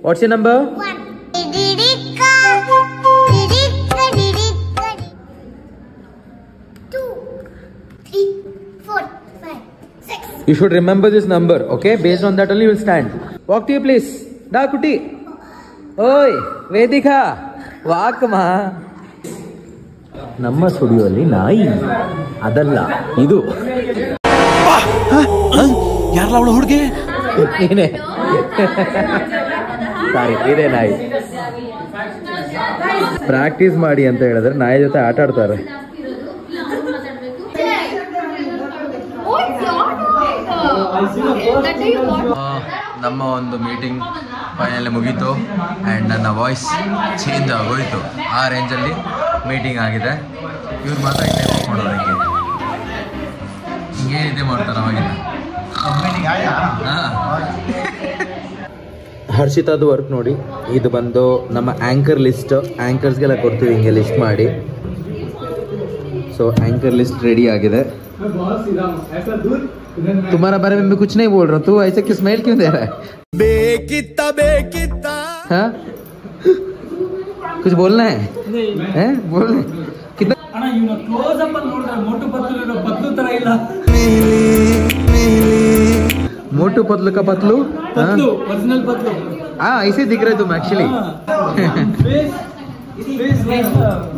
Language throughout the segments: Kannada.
What's your number? 1. 2, 3, 4, 5, 6. You should remember this number, okay? Based on that only you will stand. Walk to your place. Da Kuti. Oi, Vedika. Walk ma. ನಮ್ಮ ಸ್ಟುಡಿಯೋಲ್ಲಿ ನಾಯಿ ಅದಲ್ಲ ಇದು. ಯಾರಲ್ಲ ಅವಳು ಹುಡುಗಿ? ನೀನೇ. ಸಾರಿ, ಇದೇ ನಾಯಿ. ಪ್ರಾಕ್ಟೀಸ್ ಮಾಡಿ ಅಂತ ಹೇಳಿದ್ರೆ ನಾಯಿ ಜೊತೆ ಆಟ ಆಡ್ತಾರೆ. ನಮ್ಮ ಒಂದು ಮೀಟಿಂಗ್ ಫೈನಲಿ ಮುಗೀತು ಆ್ಯಂಡ್ ನನ್ನ ವಾಯ್ಸ್ ಚೇಂಜ್ ಆಗೋಯ್ತು. ಆ ರೇಂಜಲ್ಲಿ ಮೀಟಿಂಗ್ ಆಗಿದೆ. ಇವ್ರು ಮಾತ್ರ ಇಲ್ಲೇ ಮಾಡೋದು ಹಿಂಗೆ ಇದೆ ಮಾಡ್ತಾರೆ ಅವಾಗಿನ. ಹರ್ಷಿತಾದು ವರ್ಕ್ ನೋಡಿ. ಇದು ಬಂದು ನಮ್ಮ ಆ್ಯಂಕರ್ ಲಿಸ್ಟ್. ಆ್ಯಂಕರ್ಸ್ಗೆಲ್ಲ ಕೊಡ್ತೀವಿ ಹಿಂಗೆ ಲಿಸ್ಟ್ ಮಾಡಿ. ಸೊ ಆ್ಯಂಕರ್ ಲಿಸ್ಟ್ ರೆಡಿ ಆಗಿದೆ. तुम्हारा बारे में मैं कुछ नहीं बोल रहा हूँ. तू ऐसे क्यों स्माइल क्यों दे रहा है? बेकिता हाँ कुछ बोलना है? हैं बोल कितना क्लोज अप मोटू पतलू तरह ಇಲ್ಲ. मोटू पतलू का पतलू ओरिजिनल पतलू. हाँ ऐसे दिख रहे तुम एक्चुअली.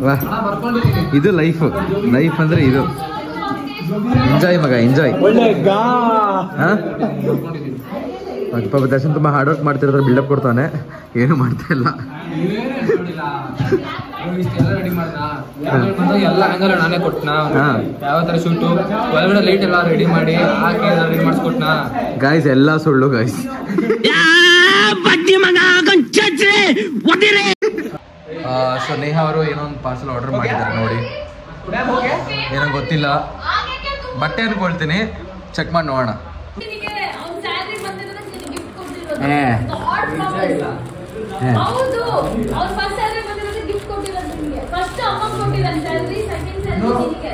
वाह ಇದು ಲೈಫ್. ಲೈಫ್ ಅಂದ್ರೆ ಇದು. ಎಂಜಾಯ್ ಮಗ ಎಂಜಾಯ್. ಪಾಪ ದರ್ಶನ್ ತುಂಬಾ ಹಾರ್ಡ್ ವರ್ಕ್ ಮಾಡ್ತಿರೋದ್ರ ಬಿಲ್ಡಪ್ ಕೊಡ್ತಾನೆ. ಏನು ಮಾಡ್ತಾ ಇಲ್ಲ. ಎಲ್ಲ ಆಂಗಲ್ ನಾನೇ ಕೊಟ್ಟನಾ. ಯಾವ ತರ ಶೂಟು ಒಳಗಡೆ ಲೈಟ್ ಎಲ್ಲ ರೆಡಿ ಮಾಡಿ ಹಾಕಿ ರೆಡಿ ಮಾಡಿಸ್ಕೊಟ್ನಾ. ಗಾಯ್ಸ್ ಎಲ್ಲ ಸುಳ್ಳು ಗಾಯ್ಸ್. ಸೊ ನೇಹ ಅವರು ಏನೋ ಒಂದು ಪಾರ್ಸಲ್ ಆರ್ಡರ್ ಮಾಡಿದ್ದಾರೆ ನೋಡಿ. ಏನೋ ಗೊತ್ತಿಲ್ಲ, ಬಟ್ಟೆ ಅನ್ಕೊಳ್ತೀನಿ. ಚೆಕ್ ಮಾಡಿ ನೋಡೋಣ.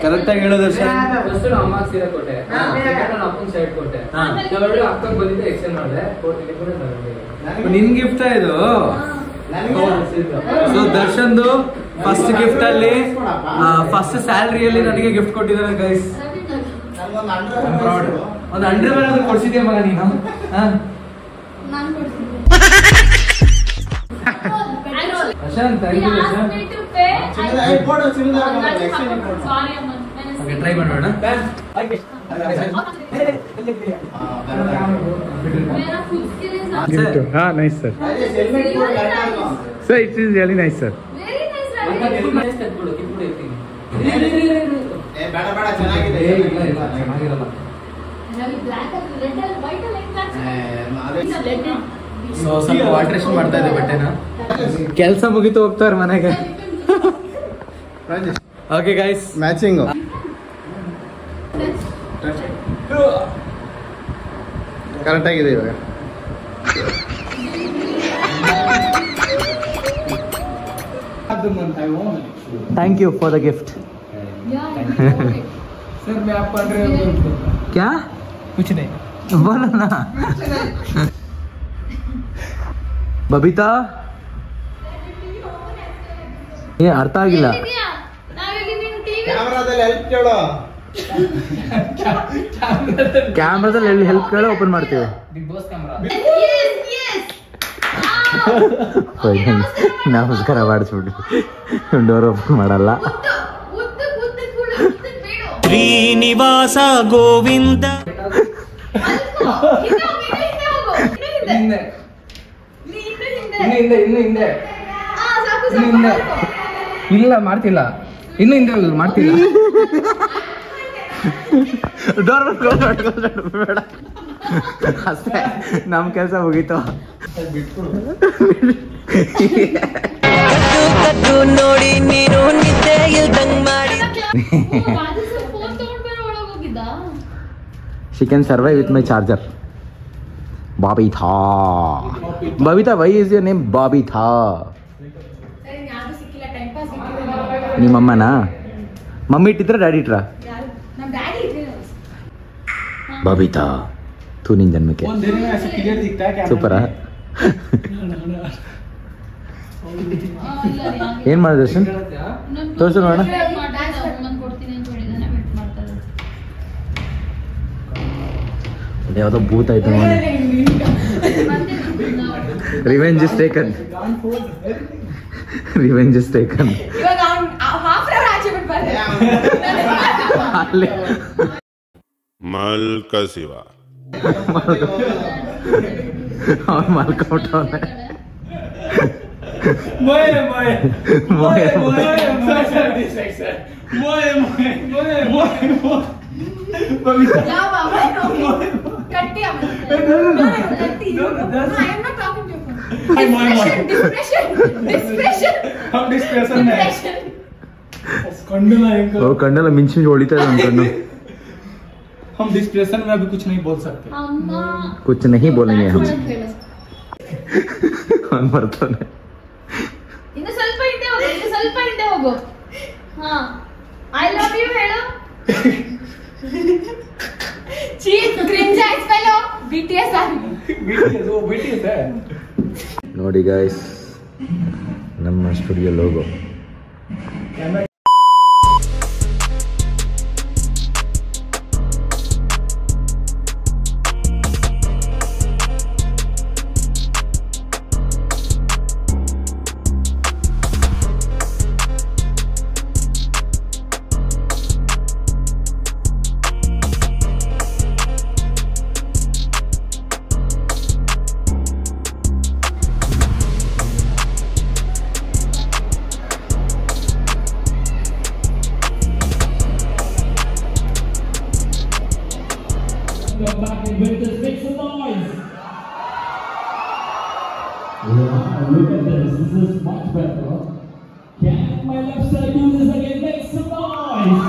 ಕರೆಕ್ಟಾಗಿ ಹೇಳೋದು ಸರ್. ಫಸ್ಟ್ ಅಮ್ಮ ಸೀರೆ ಕೊಟ್ಟೆ, ಅಪ್ಪನ ಶರ್ಟ್ ಕೊಟ್ಟೆ, ಅಕ್ಕಗೆ ಬಂದಿದ್ದೆ ಎಕ್ಸ್ಚೇಂಜ್ ಮಾಡಿದೆ. ನಿನ್ ಗಿಫ್ಟ್ ಇದು. ಸೊ ದರ್ಶನ್ದು ಫಸ್ಟ್ ಗಿಫ್ಟ್ ಅಲ್ಲಿ ಫಸ್ಟ್ ಸ್ಯಾಲರಿಯಲ್ಲಿ ನನಗೆ ಗಿಫ್ಟ್ ಕೊಟ್ಟಿದ್ದಾರೆ ಗೈಸ್. ಒಂದು ಅಂಡರ್ವೇರ್ ಕೊಡ್ಸಿದ್ಯಾ ಮಗ ನೀನು? ಪ್ರಶಾಂತ್ ಟ್ರೈ ಮಾಡೋಣ. हाँ nice sir. Sir, it is really nice sir. So ಸ್ವಲ್ಪ ವಾಟ್ರೇಷನ್ ಮಾಡ್ತಾ ಇದ್ದೆ ಬಟ್ಟೆನ. ಕೆಲಸ ಮುಗಿತು ಹೋಗ್ತಾರೆ ಮನೆಗೆ. ಓಕೆ ಗೈಸ್, ಮ್ಯಾಚಿಂಗ್ ಕರೆಕ್ಟ್ ಆಗಿದೆ ಇವಾಗ. Thank you for the gift. Sir मैं आपको क्या कुछ नहीं बोलो ना. ಬಬಿತಾ ಏ ಅರ್ಥ ಆಗಿಲ್ಲ. ಕ್ಯಾಮ್ರಾದಲ್ಲಿ ಎಲ್ಲಿ ಹೆಲ್ಪ್ ಕೇಳೋ ಓಪನ್ ಮಾಡ್ತೀವಿ. Big boss camera. ನಮಸ್ಕಾರ ಮಾಡಿಸ್ಬಿಟ್ಟು ಡೋರ್ ಓಪನ್ ಮಾಡಲ್ಲ. ಶ್ರೀನಿವಾಸ ಗೋವಿಂದ. ಇಲ್ಲ ಮಾಡ್ತಿಲ್ಲ, ಇನ್ನು ಹಿಂದೆ ಮಾಡ್ತಿಲ್ಲ. ಡೋರ್ ಬೇಡ ಅಷ್ಟೇ, ನಮ್ಮ ಕೆಲಸ ಮುಗೀತು. ನೋಡಿ ನೀನು ನಿದ್ದೆ ಇಲ್ದಂಗ್ ಮಾಡಿ. She can survive with my charger. Babita. Babita, why is your name Babita? ನಿಮ್ಮ ಅಮ್ಮನಾ? ಮಮ್ಮಿ ಇಟ್ಟಿದ್ರ ಡ್ಯಾಡಿ ಇಟ್ರ? ಬಬಿತಾ, ತೂ ನಿನ್ ಜನ್ಮಕ್ಕೆ ಸೂಪರಾ? ಏನ್ ಮಾಡಿದೆ ದರ್ಶನ್? ತೋರ್ಸು ನೋಡೋಣ. ಯಾವ್ದೋ ಭೂತ ಆಯ್ತು ನೋಡಿ. Revenge is taken. Revenge is taken. ಮಲ್ಕ ಶಿವ ಅವ್ನು ಮಲ್ಕೊಬಿಟ್ಟವನೆ. ಕಣ್ಣೆಲ್ಲ ಮಿಂಚಿ ಹೊಳಿತಾ ಇದೆ ನನ್ನ ಕಣ್ಣು. हम डिस्प्रेशन में अभी कुछ नहीं बोल सकते. कुछ नहीं बोलेंगे हम. कौन ಬರ್ತಾನೆ? ಇನ್ನು ಸ್ವಲ್ಪ ಹಿಂದೆ ಹೋಗು. ಹಾ, ಐ ಲವ್ ಯು ಹೇಳು. Cheat cringe ice fellow BTS है. ನೋಡಿ ಗೈಸ್, ನಮ್ಮ studio logo. Look at this. This is much better. Can my left side do this again? Make some noise.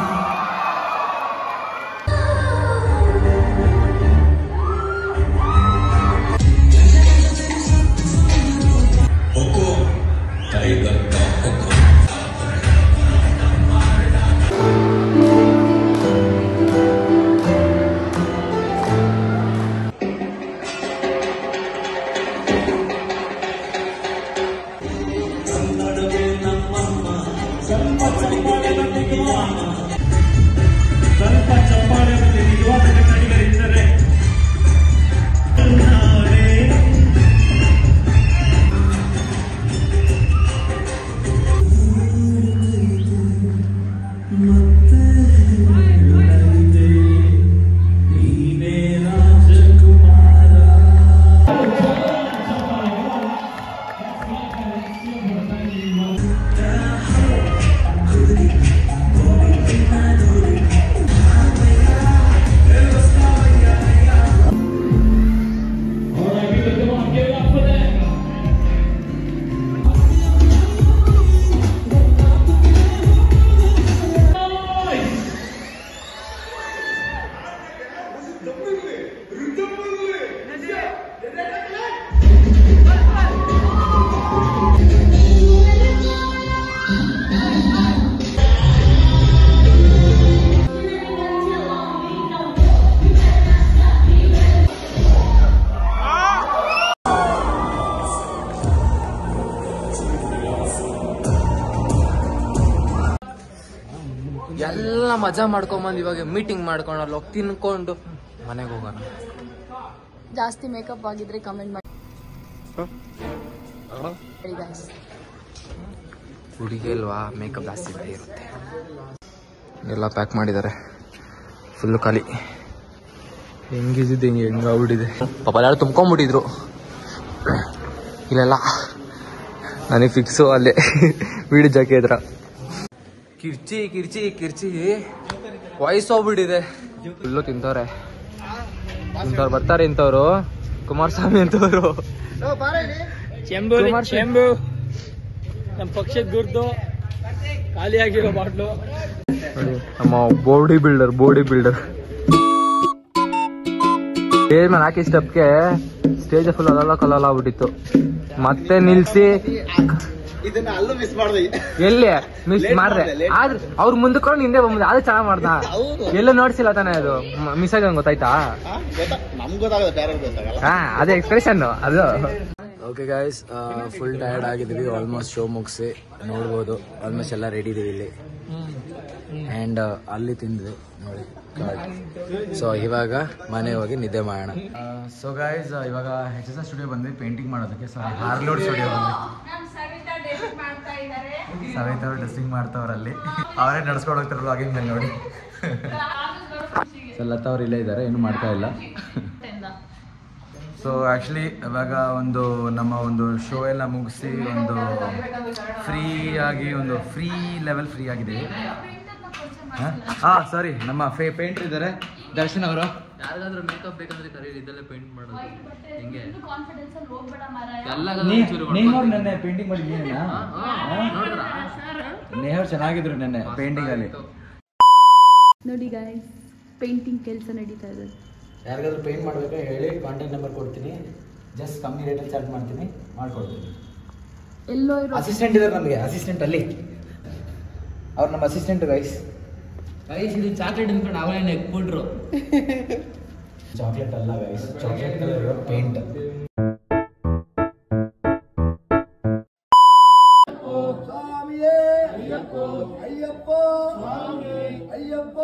ಎಲ್ಲ ಮಜಾ ಮಾಡ್ಕೊಂಬಂದು ಇವಾಗ ಮೀಟಿಂಗ್ ಮಾಡ್ಕೊಂಡು ಹೋಗಿ ತಿನ್ಕೊಂಡು ಮನೆಗೆ ಹೋಗೋಣ. ಜಾಸ್ತಿ ಮೇಕಪ್ ಆಗಿದ್ರೆ ಕಮೆಂಟ್ ಮಾಡಿ. ಹುಡುಗಿ ಅಲ್ವಾ, ಮೇಕಪ್ ಜಾಸ್ತಿ ಇರುತ್ತೆ. ಎಲ್ಲ ಪ್ಯಾಕ್ ಮಾಡಿದ್ದಾರೆ, ಫುಲ್ಲು ಖಾಲಿ. ಹೆಂಗಿದ್ದಿದ್ದು ಹೆಂಗಾಗ್ಬಿಟ್ಟಿದೆ ಪಾಪ. ಯಾರು ತುಂಬ್ಕೊಂಡ್ಬಿಟ್ಟಿದ್ರು ಇಲ್ಲೆಲ್ಲ. ನನಗೆ ಫಿಕ್ಸು ಅಲ್ಲೇ ವೀಡಿಯೋ ಜಾಕೆ ಇದ್ರ. ಕಿರ್ಚಿ ಕಿರ್ಚಿ ಕಿರ್ಚಿ ವಯಸ್ಸೋಗ್ಬಿಟ್ಟಿದೆ. ಫುಲ್ಲು ತಿಂತವ್ರೆ ಬರ್ತಾರೆ ಇಂಥವ್ರು. ಕುಮಾರಸ್ವಾಮಿ ಅಂತವ್ರು. ಚೆಂಬು ನಮ್ಮ ಪಕ್ಷದ ಗುರ್ದು ಖಾಲಿಯಾಗಿರೋ ಬಾಟ್ಲು. ನಮ್ಮ ಬಾಡಿ ಬಿಲ್ಡರ್ ಸ್ಟೇಜ್ ಮೇಲೆ ಹಾಕಿ ಸ್ಟೆಪ್ಗೆ ಸ್ಟೇಜ್ ಫುಲ್ ಕಲಲ್ಲ ಆಗ್ಬಿಟ್ಟಿತ್ತು. ಮತ್ತೆ ನಿಲ್ಸಿ ಇದನ್ನ ಅಲ್ಲೂ ಮಿಸ್ ಮಾಡ್ದೆ. ಎಲ್ಲಿ ಮಿಸ್ ಮಾಡ್ದೆ? ಆದ್ರೆ ಅವ್ರು ಮುಂದಕ್ಕೊಂಡು ಹಿಂದೆ ಬಂದ, ಅದು ಚೆನ್ನಾಗ್ ಮಾಡ್ದ. ಎಲ್ಲ ನೋಡ್ಸಿಲ್ಲ ತಾನೇ, ಅದು ಮಿಸ್ ಆಗ ಗೊತ್ತಾಯ್ತಾ? ನಮ್ಗೆ ಗೊತ್ತಾಗಲ್ಲ, ಬೇರೆ ಗೊತ್ತಾಗಲ್ಲ. ಹಾ, ಅದೇ ಎಕ್ಸ್ಪ್ರೆಷನ್ ಅದು. ಓಕೆ ಗಾಯ್ಸ್, ಫುಲ್ ಟಯರ್ಡ್ ಆಗಿದ್ದೀವಿ. ಆಲ್ಮೋಸ್ಟ್ ಶೋ ಮುಗಿಸಿ ನೋಡ್ಬೋದು, ಆಲ್ಮೋಸ್ಟ್ ಎಲ್ಲ ರೆಡಿ ಇದೀವಿ ಇಲ್ಲಿ. ಆ್ಯಂಡ್ ಅಲ್ಲಿ ತಿಂದ್ವಿ ನೋಡಿ ಕಾರ್ಡ್. ಸೊ ಇವಾಗ ಮನೆ ಹೋಗಿ ನಿದ್ದೆ ಮಾಡೋಣ. ಸೊ ಗಾಯ್ಸ್, ಇವಾಗ HSR ಸ್ಟುಡಿಯೋ ಬಂದ್ವಿ ಪೇಂಟಿಂಗ್ ಮಾಡೋದಕ್ಕೆ. ಸಾರಿ, ಹಾರ್ಲೋಡ್ ಸ್ಟುಡಿಯೋ ಬಂದ್ವಿ. ಸವಿತಾ ಅವರು ಡ್ರೆಸ್ಸಿಂಗ್ ಮಾಡ್ತಾವ್ರಲ್ಲಿ, ಅವರೇ ನಡ್ಸ್ಕೊಂಡು ಹೋಗ್ತಾರೆ ವ್ಲಾಗಿಂಗ್ ಮೇಲೆ ನೋಡಿ. ಸೊ ಲತಾ ಅವ್ರು ಇಲ್ಲೇ ಇದ್ದಾರೆ, ಏನು ಮಾಡ್ತಾ ಇಲ್ಲ. ಸೊ ಆ್ಯಕ್ಚುಲಿ ಇವಾಗ ನಮ್ಮ ಒಂದು ಶೋ ಎಲ್ಲ ಮುಗಿಸಿ ಒಂದು ಫ್ರೀ ಲೆವೆಲ್ ಫ್ರೀ ಆಗಿದ್ದೀವಿ. ಸಾರಿ, ನಮ್ಮ ಪೇಂಟರ್ ಇದ್ದಾರೆ ದರ್ಶನ್ ಅವರು. ಯಾರಿಗಾದ್ರೂ ಮೇಕಪ್ ಬೇಕಂದ್ರೆ ಕರೀರಿ, ಇದೆಲ್ಲ ಪೇಂಟ್ ಮಾಡೋದು ಹೆಂಗೆ. ನೇಹವ್ರು ನೆನ್ನೆ ಪೇಂಟಿಂಗ್ ಮಾಡಿ ನೇಹವ್ರು ಚೆನ್ನಾಗಿದ್ರು ನೆನ್ನೆ ಪೇಂಟಿಂಗ್ ಅಲ್ಲಿ. ನೋಡಿ ಗಾಯ್ಸ್, ಪೇಂಟಿಂಗ್ ಕೆಲಸ ನಡೀತಾ ಇದೆ. ಯಾರಿಗಾದ್ರೂ ಪೇಂಟ್ ಮಾಡಬೇಕಾ ಹೇಳಿ, ಕಾಂಟ್ಯಾಕ್ಟ್ ನಂಬರ್ ಕೊಡ್ತೀನಿ. ಜಸ್ಟ್ ಕಮ್ಮಿ ರೇಟಲ್ಲಿ ಚಾರ್ಜ್ ಮಾಡ್ತೀನಿ, ಮಾಡ್ಕೊಡ್ತೀನಿ. ಎಲ್ಲೋ ಅಸಿಸ್ಟೆಂಟ್ ಇದ್ದಾರೆ ನಮಗೆ, ಅಸಿಸ್ಟೆಂಟ್ ಅಲ್ಲಿ ಅವ್ರು ನಮ್ಮ ಅಸಿಸ್ಟೆಂಟ್ ಗೈಸ್. ಇದು ಚಾಕ್ಲೇಟ್ ಅಂದ್ಕೊಂಡು ಅವಳೇ ನೆಕ್ಬಿಟ್ರು. ಚಾಕ್ಲೇಟ್ ಅಲ್ಲ ಗೈಸ್, ಚಾಕ್ಲೇಟ್ ಕಲರ್ ಇರೋ ಪೇಂಟ್. ಅಯ್ಯಪ್ಪ